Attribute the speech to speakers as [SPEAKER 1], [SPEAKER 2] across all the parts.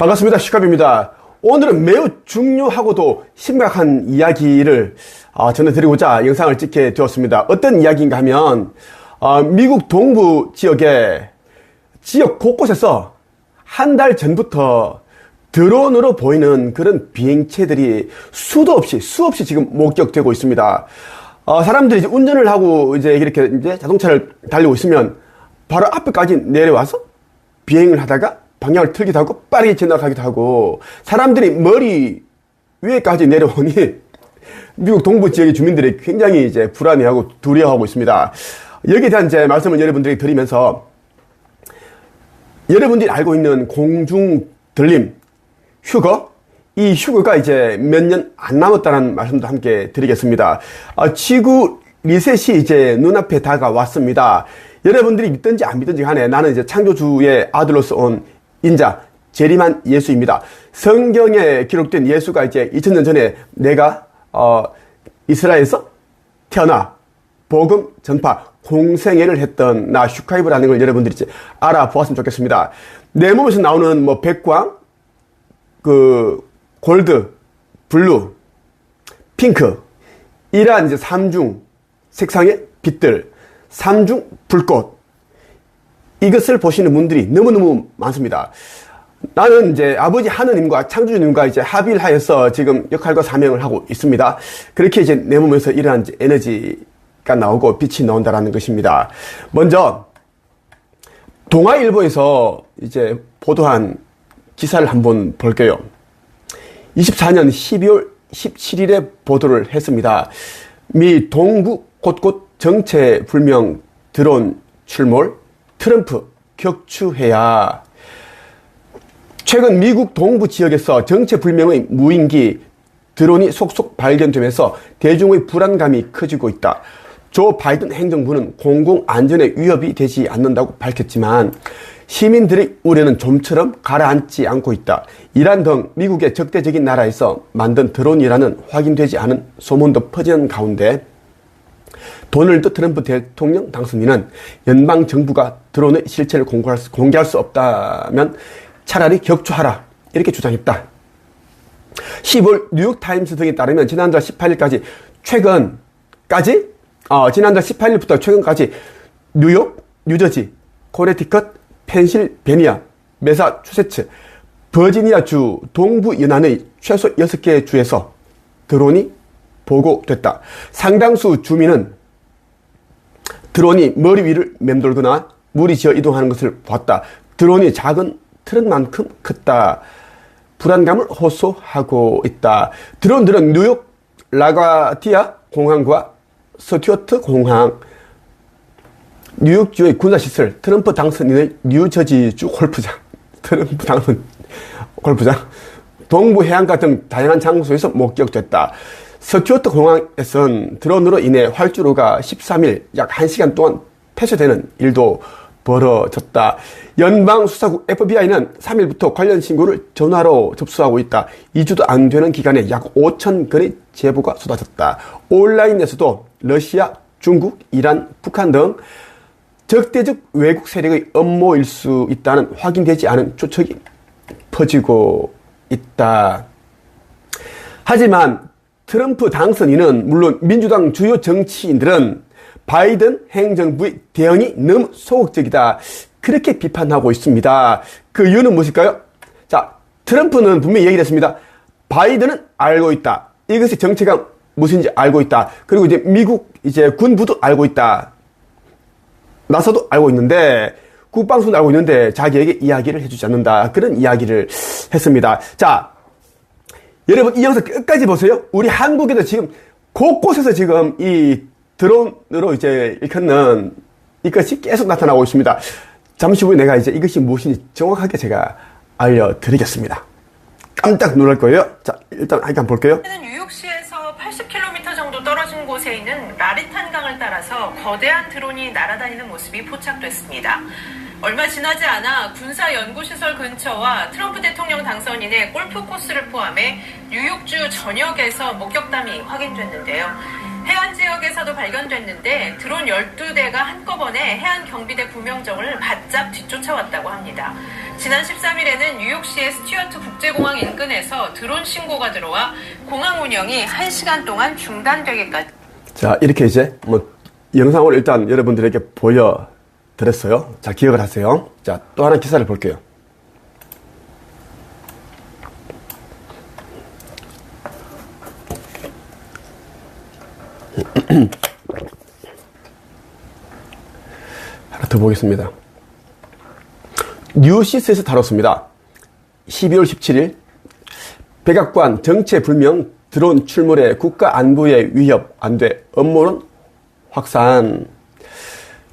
[SPEAKER 1] 반갑습니다. 슈캅입니다. 오늘은 매우 중요하고도 심각한 이야기를 전해드리고자 영상을 찍게 되었습니다. 어떤 이야기인가 하면 미국 동부 지역 곳곳에서 한 달 전부터 드론으로 보이는 그런 비행체들이 수없이 지금 목격되고 있습니다. 사람들이 이제 운전을 하고 이렇게 자동차를 달리고 있으면 바로 앞에까지 내려와서 비행을 하다가 방향을 틀기도 하고 빠르게 지나가기도 하고, 사람들이 머리 위에까지 내려오니 미국 동부 지역의 주민들이 굉장히 불안해하고 두려워하고 있습니다. 여기에 대한 말씀을 여러분들에게 드리면서, 여러분들이 알고 있는 공중 들림 휴거, 이 휴거가 몇 년 안 남았다는 말씀도 함께 드리겠습니다. 지구 리셋이 눈앞에 다가왔습니다. 여러분들이 믿든지 안 믿든지 간에 나는 창조주의 아들로서 온 인자, 재림한 예수입니다. 성경에 기록된 예수가 2000년 전에 내가 이스라엘에서 태어나 복음 전파 공생애를 했던 나 슈카이브라는 걸 여러분들이 알아보았으면 좋겠습니다. 내 몸에서 나오는 백광, 골드, 블루, 핑크, 이러한 삼중 색상의 빛들, 삼중 불꽃, 이것을 보시는 분들이 너무너무 많습니다. 나는 아버지 하느님과 창조주님과 합의를 하여서 지금 역할과 사명을 하고 있습니다. 그렇게 내 몸에서 이러한 에너지가 나오고 빛이 나온다라는 것입니다. 먼저 동아일보에서 보도한 기사를 한번 볼게요. 24년 12월 17일에 보도를 했습니다. 미 동부 곳곳 정체불명 드론 출몰, 트럼프 격추해야. 최근 미국 동부 지역에서 정체불명의 무인기 드론이 속속 발견되면서 대중의 불안감이 커지고 있다. 조 바이든 행정부는 공공안전에 위협이 되지 않는다고 밝혔지만 시민들의 우려는 좀처럼 가라앉지 않고 있다. 이란 등 미국의 적대적인 나라에서 만든 드론이라는 확인되지 않은 소문도 퍼지는 가운데 도널드 트럼프 대통령 당선인은 연방정부가 드론의 실체를 공개할 수 없다면 차라리 격추하라, 이렇게 주장했다. 10월 뉴욕타임스 등에 따르면 지난달 18일까지 지난달 18일부터 최근까지 뉴욕, 뉴저지, 코네티컷, 펜실베니아, 매사추세츠, 버지니아주 동부 연안의 최소 6개 주에서 드론이 보고됐다. 상당수 주민은 드론이 머리 위를 맴돌거나 물이 지어 이동하는 것을 봤다. 드론이 작은 트럭만큼 컸다. 불안감을 호소하고 있다. 드론들은 뉴욕 라과디아 공항과 스튜어트 공항, 뉴욕주의 군사시설, 트럼프 당선인의 뉴저지주 골프장, 동부 해안가 등 다양한 장소에서 목격됐다. 스튜어트 공항에선 드론으로 인해 활주로가 13일 약 1시간 동안 폐쇄되는 일도 벌어졌다. 연방수사국 FBI는 3일부터 관련 신고를 전화로 접수하고 있다. 2주도 안 되는 기간에 약 5,000건의 제보가 쏟아졌다. 온라인에서도 러시아, 중국, 이란, 북한 등 적대적 외국 세력의 음모일 수 있다는 확인되지 않은 추측이 퍼지고 있다. 하지만 트럼프 당선인은 물론 민주당 주요 정치인들은 바이든 행정부의 대응이 너무 소극적이다, 그렇게 비판하고 있습니다. 그 이유는 무엇일까요? 자, 트럼프는 분명히 얘기를 했습니다. 바이든은 알고 있다. 이것이 정체가 무엇인지 알고 있다. 그리고 미국 군부도 알고 있다. 나사도 알고 있는데, 국방부도 알고 있는데 자기에게 이야기를 해주지 않는다. 그런 이야기를 했습니다. 자, 여러분 이 영상 끝까지 보세요. 우리 한국에도 지금 곳곳에서 지금 이 드론으로 일컫는 이것이 계속 나타나고 있습니다. 잠시 후에 내가 이것이 무엇인지 정확하게 제가 알려드리겠습니다. 깜짝 놀랄 거예요. 자, 일단 한번 볼게요.
[SPEAKER 2] 뉴욕시에서 80km 정도 떨어진 곳에 있는 라리탄 강을 따라서 거대한 드론이 날아다니는 모습이 포착됐습니다. 얼마 지나지 않아 군사연구시설 근처와 트럼프 대통령 당선인의 골프 코스를 포함해 뉴욕주 전역에서 목격담이 확인됐는데요. 해안 지역에서도 발견됐는데 드론 12대가 한꺼번에 해안 경비대 구명정을 바짝 뒤쫓아왔다고 합니다. 지난 13일에는 뉴욕시의 스튜어트 국제공항 인근에서 드론 신고가 들어와 공항 운영이 1시간 동안 중단되기까지.
[SPEAKER 1] 자, 이렇게 이제 영상을 일단 여러분들에게 보여드렸어요. 자, 기억을 하세요. 자, 또 하나 기사를 볼게요. 하나 더 보겠습니다. 뉴시스에서 다뤘습니다. 12월 17일 백악관 정체불명 드론 출몰에 국가 안보에 위협 안돼 음모론 확산.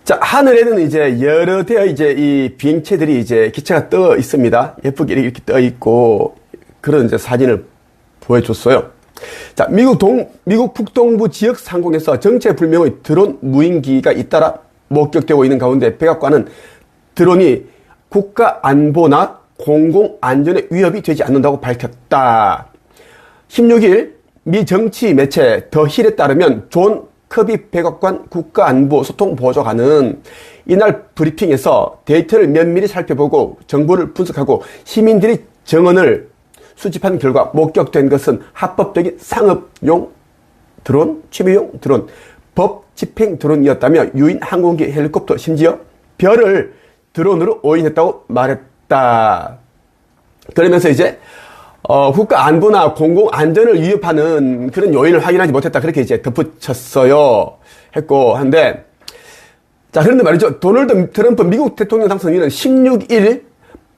[SPEAKER 1] 자, 하늘에는 이제 여러 대의 이제 이 비행체들이 이제 기체가 떠 있습니다. 예쁘게 이렇게 떠 있고 그런 이제 사진을 보여줬어요. 자, 미국 북동부 지역 상공에서 정체불명의 드론 무인기가 잇따라 목격되고 있는 가운데 백악관은 드론이 국가 안보나 공공 안전에 위협이 되지 않는다고 밝혔다. 16일 미 정치 매체 더 힐에 따르면 존 커비 백악관 국가안보소통보조관은 이날 브리핑에서 데이터를 면밀히 살펴보고 정보를 분석하고 시민들의 증언을 수집한 결과 목격된 것은 합법적인 상업용 드론, 취미용 드론, 법 집행 드론이었다며 유인 항공기 헬리콥터 심지어 별을 드론으로 오인했다고 말했다. 그러면서 이제 국가 안보나 공공 안전을 위협하는 그런 요인을 확인하지 못했다. 그렇게 이제 덧붙였어요. 했고 한데, 자, 그런데 말이죠. 도널드 트럼프 미국 대통령 당선인은 16일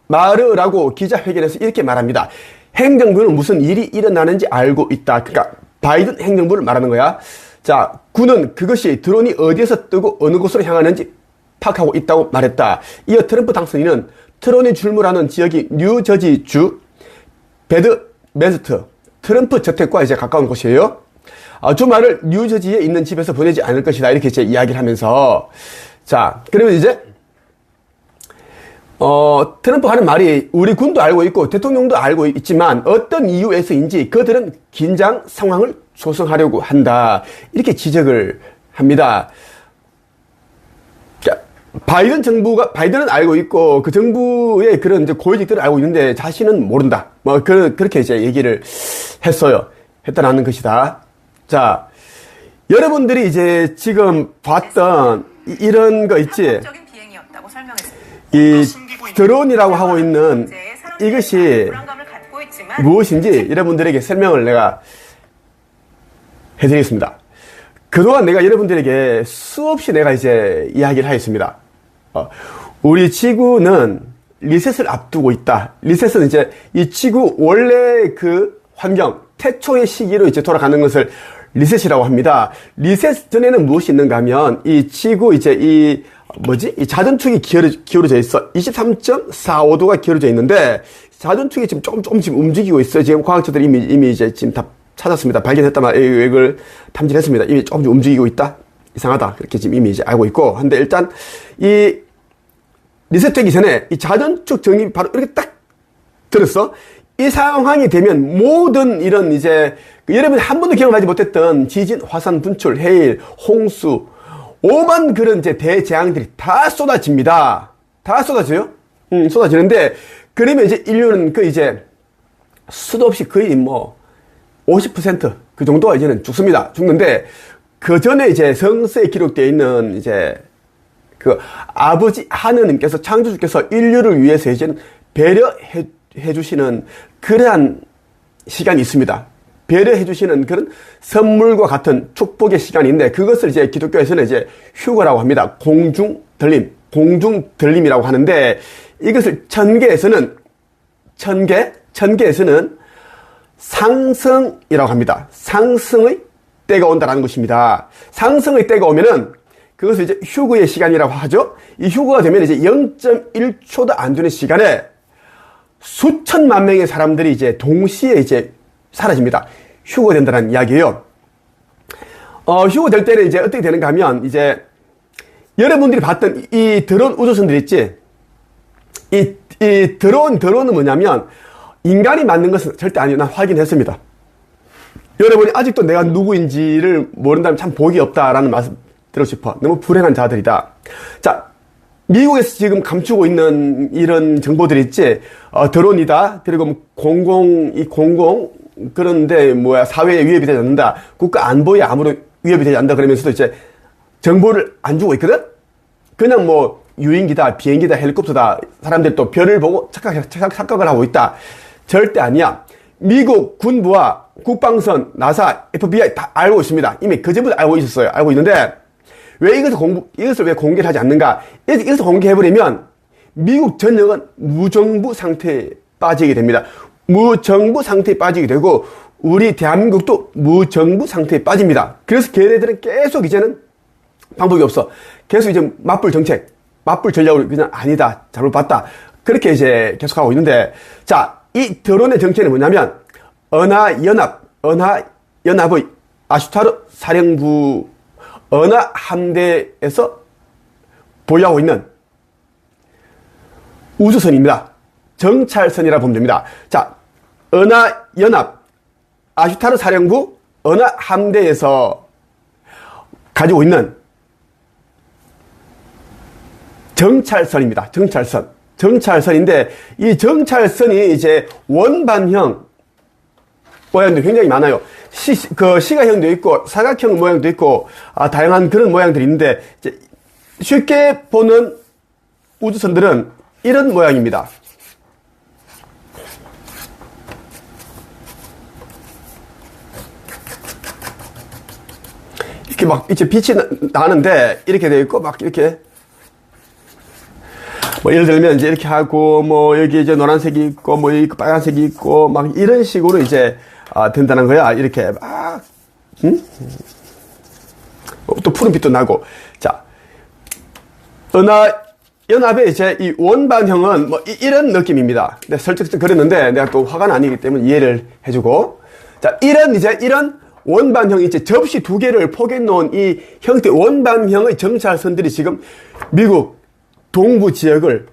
[SPEAKER 1] 마르라고 기자회견에서 이렇게 말합니다. 행정부는 무슨 일이 일어나는지 알고 있다. 그러니까 바이든 행정부를 말하는 거야. 자, 군은 그것이 드론이 어디에서 뜨고 어느 곳으로 향하는지 파악하고 있다고 말했다. 이어 트럼프 당선인은 트론이 출몰하는 지역이 뉴저지주 배드메스트 트럼프 저택과 이제 가까운 곳이에요. 주말을 뉴저지에 있는 집에서 보내지 않을 것이다. 이렇게 이제 이야기를 하면서, 자, 그러면 이제 트럼프가 하는 말이 우리 군도 알고 있고 대통령도 알고 있지만 어떤 이유에서인지 그들은 긴장 상황을 조성하려고 한다. 이렇게 지적을 합니다. 바이든은 알고 있고 그 정부의 그런 이제 고위직들을 알고 있는데 자신은 모른다. 그렇게 이제 얘기를 했다라는 것이다. 자, 여러분들이 이제 지금 봤던 이런 거 있지? 이 드론이라고 하고 있는 이것이 무엇인지 여러분들에게 설명을 내가 해드리겠습니다. 그동안 내가 여러분들에게 수없이 내가 이제 이야기를 하였습니다. 우리 지구는 리셋을 앞두고 있다. 리셋은 이제 이 지구 원래 그 환경, 태초의 시기로 이제 돌아가는 것을 리셋이라고 합니다. 리셋 전에는 무엇이 있는가 하면 이 지구 이제 이 자전축이 기울어져 있어. 23.45도가 기울어져 있는데 자전축이 지금 조금씩 움직이고 있어요. 지금 과학자들이 이미 이제 지금 다 찾았습니다. 발견했다만 이걸 탐지했습니다. 이미 조금씩 움직이고 있다. 이상하다. 그렇게 지금 이미 이제 알고 있고. 근데 일단 이 리셋되기 전에 이 자전축 정립이 바로 이렇게 딱 들었어. 이 상황이 되면 모든 이런 이제 여러분이 한 번도 경험하지 못했던 지진, 화산 분출, 해일, 홍수, 오만 그런 이제 대재앙들이 다 쏟아집니다. 다 쏟아져요. 쏟아지는데 그러면 이제 인류는 그 이제 수도 없이 거의 50% 그 정도가 이제는 죽습니다. 그 전에 이제 성서에 기록되어 있는 이제 그 아버지 하느님께서 창조주께서 인류를 위해서 이제는 배려해 주시는 그러한 시간이 있습니다. 배려해 주시는 그런 선물과 같은 축복의 시간인데 그것을 이제 기독교에서는 이제 휴거라고 합니다. 공중들림이라고 하는데 이것을 천계에서는 상승이라고 합니다. 상승의 때가 온다라는 것입니다. 상승의 때가 오면은 그것을 이제 휴거의 시간이라고 하죠. 이 휴거가 되면 이제 0.1초도 안 되는 시간에 수천만 명의 사람들이 이제 동시에 이제 사라집니다. 휴거된다는 이야기예요. 휴거될 때는 이제 어떻게 되는가 하면 이제 여러분들이 봤던 이 드론 우주선들 있지? 이 드론은 뭐냐면 인간이 만든 것은 절대 아니에요. 난 확인했습니다. 여러분이 아직도 내가 누구인지를 모른다면 참 복이 없다라는 말씀 드리고 싶어. 너무 불행한 자들이다. 자, 미국에서 지금 감추고 있는 이런 정보들이 있지, 드론이다. 그리고 뭐 그런데 사회에 위협이 되지 않는다. 국가 안보에 아무런 위협이 되지 않는다. 그러면서도 이제 정보를 안 주고 있거든? 그냥 뭐 유인기다, 비행기다, 헬리콥터다. 사람들이 또 별을 보고 착각을 하고 있다. 절대 아니야. 미국 군부와 국방선, 나사, FBI 다 알고 있습니다. 이미 그전부터 알고 있었어요. 알고 있는데, 왜 이것을 왜 공개를 하지 않는가? 이것을 공개해버리면 미국 전역은 무정부 상태에 빠지게 됩니다. 무정부 상태에 빠지게 되고, 우리 대한민국도 무정부 상태에 빠집니다. 그래서 걔네들은 계속 이제는 방법이 없어. 계속 이제 맞불 정책, 맞불 전략으로 그냥 아니다, 잘못 봤다. 그렇게 이제 계속하고 있는데, 자, 이 드론의 정체는 뭐냐면, 은하연합의 아슈타르 사령부 은하함대에서 보유하고 있는 우주선입니다. 정찰선이라 보면 됩니다. 자, 은하연합 아슈타르 사령부 은하함대에서 가지고 있는 정찰선입니다. 정찰선인데, 이 정찰선이 이제 원반형 모양도 굉장히 많아요. 시가형도 있고, 사각형 모양도 있고, 다양한 그런 모양들이 있는데, 쉽게 보는 우주선들은 이런 모양입니다. 이렇게 막, 이제 빛이 나는데, 이렇게 되어 있고, 막 이렇게, 뭐, 예를 들면, 이제 이렇게 하고, 뭐, 여기 이제 노란색이 있고, 뭐, 여기 빨간색이 있고, 막 이런 식으로 이제, 된다는 거야. 이렇게 막, 또 푸른 빛도 나고. 자, 은하연합의 이제 이 원반형은 뭐, 이런 느낌입니다. 내가 설득 그랬는데, 내가 또 화가 아니기 때문에 이해를 해주고. 자, 이런 원반형, 이제 접시 두 개를 포개해 놓은 이 형태, 원반형의 정찰선들이 지금 미국 동부 지역을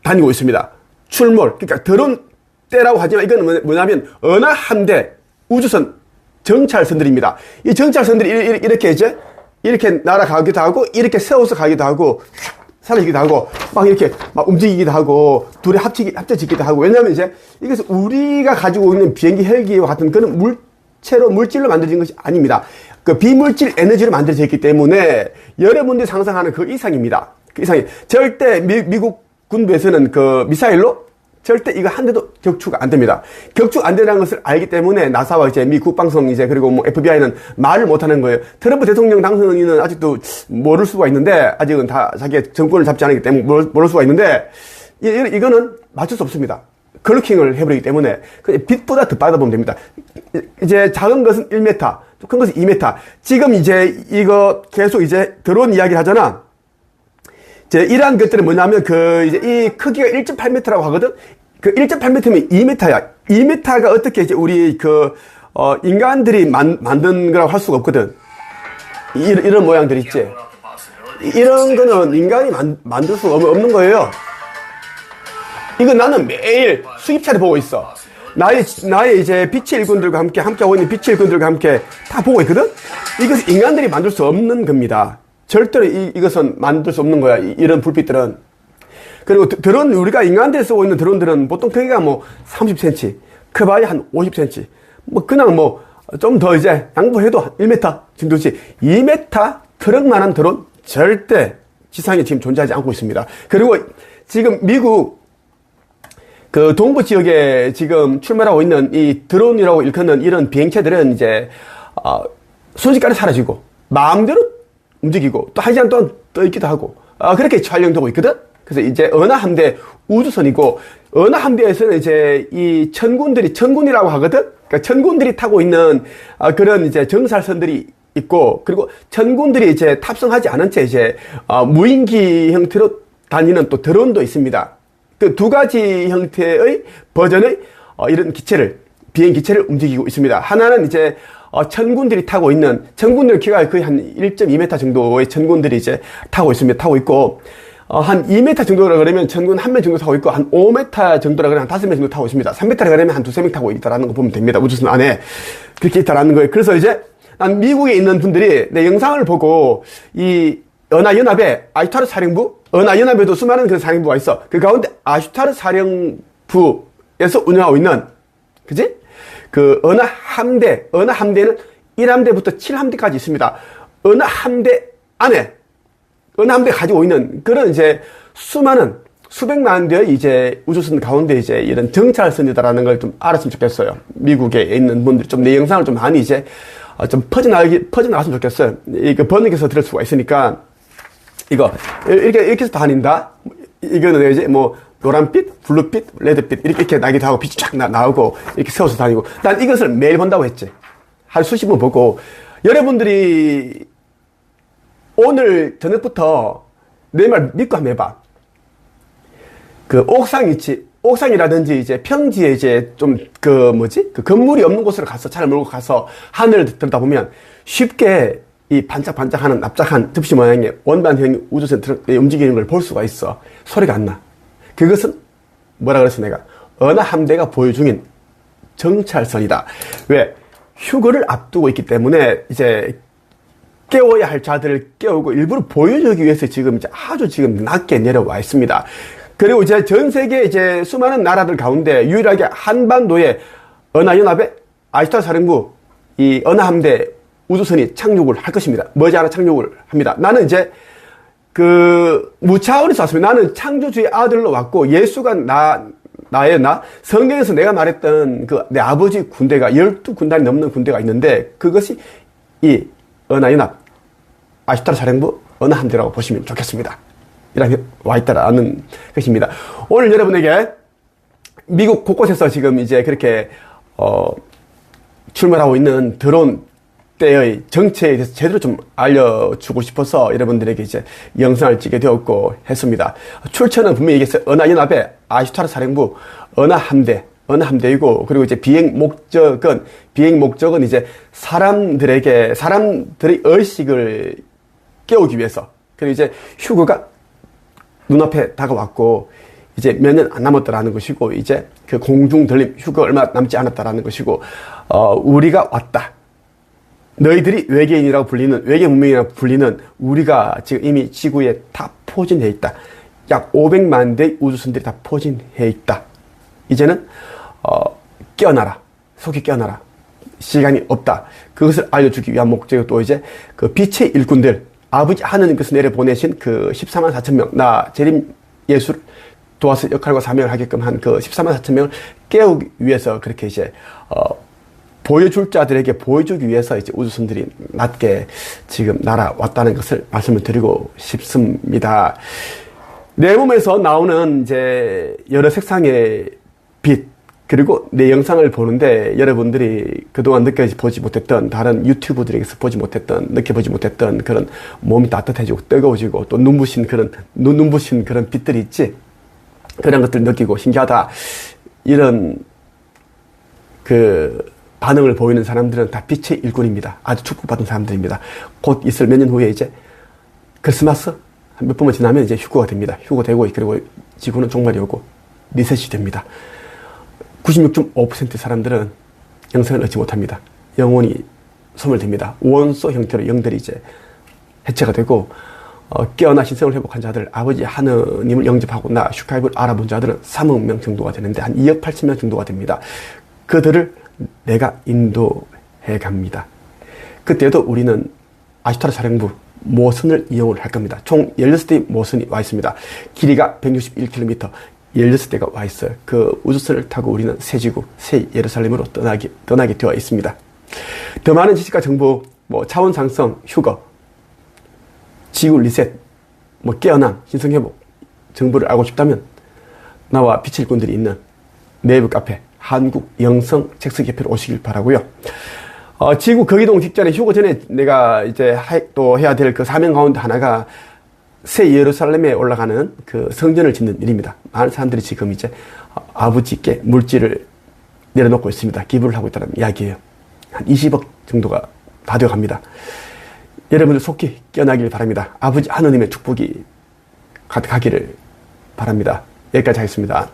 [SPEAKER 1] 다니고 있습니다. 출몰, 그러니까 드론 때라고 하지만 이건 뭐냐면 은하함대 우주선 정찰선들입니다. 이 정찰선들이 이렇게 날아가기도 하고, 이렇게 세워서 가기도 하고, 사라지기도 하고, 막 이렇게 막 움직이기도 하고, 둘이 합쳐지기도 하고. 왜냐하면 이제 이것은 우리가 가지고 있는 비행기, 헬기와 같은 그런 물질로 만들어진 것이 아닙니다. 그 비물질 에너지로 만들어져 있기 때문에 여러분들이 상상하는 그 이상입니다. 그 이상이. 절대 미국 군부에서는 그 미사일로 절대 이거 한 대도 격추가 안 됩니다. 격추 안 된다는 것을 알기 때문에 나사와 이제 미 국방성 이제 그리고 뭐 FBI는 말을 못 하는 거예요. 트럼프 대통령 당선인은 아직도 모를 수가 있는데, 아직은 다 자기의 정권을 잡지 않았기 때문에 모를 수가 있는데, 이거는 맞출 수 없습니다. 클로킹을 해버리기 때문에 빛보다 더 빠르다 보면 됩니다. 이제 작은 것은 1m, 큰 것은 2m. 지금 이제 이거 계속 이제 드론 이야기를 하잖아. 이러한 것들은 뭐냐면, 이제 이 크기가 1.8m라고 하거든? 그 1.8m면 2m야. 2m가 어떻게 이제 우리 인간들이 만든 거라고 할 수가 없거든. 이런 모양들 있지. 이런 거는 인간이 만들 수가 없는 거예요. 이거 나는 매일 수십 차례 보고 있어. 나의 이제 빛의 일꾼들과 함께하고 있는 빛의 일꾼들과 함께 다 보고 있거든? 이것은 인간들이 만들 수 없는 겁니다. 절대로 이것은 만들 수 없는 거야. 이런 불빛들은. 그리고 드론, 우리가 인간들이 쓰고 있는 드론들은 보통 크기가 뭐 30cm, 커봐야 한 50cm. 뭐 그냥 뭐 좀 더 이제 양보해도 1m 정도지. 2m 트럭만한 드론 절대 지상에 지금 존재하지 않고 있습니다. 그리고 지금 미국 그 동부 지역에 지금 출몰하고 있는 이 드론이라고 일컫는 이런 비행체들은 이제 순식간에 사라지고 마음대로 움직이고 또 한 시간 동안 떠 있기도 하고 그렇게 촬영되고 있거든. 그래서 이제 은하함대 우주선이고, 은하함대에서는 이제 이 천군이라고 하거든. 그러니까 천군들이 타고 있는 그런 이제 정찰선들이 있고, 그리고 천군들이 이제 탑승하지 않은 채 이제 무인기 형태로 다니는 또 드론도 있습니다. 그 두 가지 형태의 버전의 이런 비행 기체를 움직이고 있습니다. 하나는 이제 천군들이 타고 있는, 천군들 키가 거의 한 1.2m 정도의 천군들이 이제 타고 있습니다. 타고 있고, 한 2m 정도라 그러면 천군 한 명 정도 타고 있고, 한 5m 정도라 그러면 한 5명 정도 타고 있습니다. 3m라 그러면 한 2-3명 타고 있다라는 거 보면 됩니다. 우주선 안에. 그렇게 있다라는 거예요. 그래서 이제, 난 미국에 있는 분들이 내 영상을 보고, 이 은하연합의 아슈타르 사령부 연합에도 수많은 그 사령부가 있어. 그 가운데 아슈타르 사령부에서 운영하고 있는, 그지? 그 어느 함대는 1함대부터 7함대까지 있습니다. 어느 함대 안에, 어느 함대 가지고 있는 그런 이제 수많은, 수백만 대의 이제 우주선 가운데 이제 이런 정찰선이다라는 걸 좀 알았으면 좋겠어요. 미국에 있는 분들이 좀 내 영상을 좀 많이 이제 좀 퍼져나갔으면 좋겠어요. 이거 번역해서 들을 수가 있으니까, 이렇게 해서 다닌다? 이거는 이제 뭐, 노란빛, 블루빛, 레드빛, 이렇게 나기도 하고, 빛이 쫙 나오고, 이렇게 세워서 다니고. 난 이것을 매일 본다고 했지. 한 수십 번 보고, 여러분들이 오늘 저녁부터 내 말 믿고 한번 해봐. 그 옥상 있지. 옥상이라든지 이제 평지에 이제 좀 그 건물이 없는 곳으로 가서 차를 몰고 가서 하늘을 들여다보면 쉽게 이 반짝반짝하는 납작한 접시 모양의 원반형 우주선 움직이는 걸 볼 수가 있어. 소리가 안 나. 그것은 뭐라 그랬어 내가? 어느 함대가 보유 중인 정찰선이다. 왜? 휴거를 앞두고 있기 때문에 이제 깨워야 할 자들을 깨우고 일부러 보여주기 위해서 지금 이제 아주 지금 낮게 내려와 있습니다. 그리고 이제 전 세계 이제 수많은 나라들 가운데 유일하게 한반도에 은하연합의 아시타 사령부 이 은하함대 우주선이 착륙을 할 것입니다. 머지않아 착륙을 합니다. 나는 이제 그 무차원에서 왔습니다. 나는 창조주의 아들로 왔고 예수가 나예요. 성경에서 내가 말했던 그 내 아버지 군대가 12군단이 넘는 군대가 있는데 그것이 이 은하연합 아시타 사령부 은하함대라고 보시면 좋겠습니다. 이렇게 와 있다라는 것입니다. 오늘 여러분에게 미국 곳곳에서 지금 이제 그렇게 출몰하고 있는 드론 때의 정체에 대해서 제대로 좀 알려주고 싶어서 여러분들에게 이제 영상을 찍게 되었고 했습니다. 출처는 분명히 얘기했어요. 은하연합의 아슈타르 사령부 은하함대이고, 그리고 이제 비행 목적은 이제 사람들의 의식을 깨우기 위해서, 그리고 이제 휴거가 눈앞에 다가왔고, 이제 몇 년 안 남았다라는 것이고, 이제 그 공중 들림, 휴거 얼마 남지 않았다라는 것이고, 우리가 왔다. 너희들이 외계인이라고 불리는, 외계 문명이라고 불리는 우리가 지금 이미 지구에 다 포진해 있다. 약 500만 대의 우주선들이 다 포진해 있다. 이제는, 깨어나라. 속히 깨어나라. 시간이 없다. 그것을 알려주기 위한 목적이 또 이제 그 빛의 일꾼들, 아버지 하느님께서 내려보내신 그 14만 4천 명, 나 재림 예수를 도와서 역할과 사명을 하게끔 한 그 14만 4천 명을 깨우기 위해서 그렇게 이제, 보여줄 자들에게 보여주기 위해서 이제 우주선들이 낮게 지금 날아왔다는 것을 말씀을 드리고 싶습니다. 내 몸에서 나오는 이제 여러 색상의 빛, 그리고 내 영상을 보는데 여러분들이 그동안 느껴보지 못했던 다른 유튜브들에게서 느껴보지 못했던 그런 몸이 따뜻해지고 뜨거워지고 또 눈부신 그런 빛들이 있지. 그런 것들 느끼고 신기하다. 이런 그 반응을 보이는 사람들은 다 빛의 일꾼입니다. 아주 축복받은 사람들입니다. 곧 있을 몇 년 후에 이제 크리스마스 몇 번만 지나면 이제 휴거가 됩니다. 휴거되고 그리고 지구는 종말이 오고 리셋이 됩니다. 96.5%의 사람들은 영생을 얻지 못합니다. 영혼이 소멸됩니다. 원소 형태로 영들이 이제 해체가 되고 깨어나 신성을 회복한 자들, 아버지 하느님을 영접하고 나 슈카이브를 알아본 자들은 3억 명 정도가 되는데 한 2억 8천 명 정도가 됩니다. 그들을 내가 인도해 갑니다. 그때도 우리는 아슈타르 사령부 모선을 이용을 할 겁니다. 총 16대의 모선이 와 있습니다. 길이가 161km, 16대가 와 있어요. 그 우주선을 타고 우리는 새 지구, 새 예루살렘으로 떠나게 되어 있습니다. 더 많은 지식과 정보, 차원 상승, 휴거, 지구 리셋, 깨어남, 신성회복 정보를 알고 싶다면 나와 빛의 일꾼들이 있는 네이버 카페 한국 영성 책석협회로 오시길 바라고요. 지구 거기동 직전에 휴거 전에 내가 이제 또 해야 될 그 사명 가운데 하나가 새 예루살렘에 올라가는 그 성전을 짓는 일입니다. 많은 사람들이 지금 이제 아버지께 물질을 내려놓고 있습니다. 기부를 하고 있다는 이야기예요. 한 20억 정도가 다 되어 갑니다. 여러분들 속히 깨어나길 바랍니다. 아버지 하느님의 축복이 가득하기를 바랍니다. 여기까지 하겠습니다.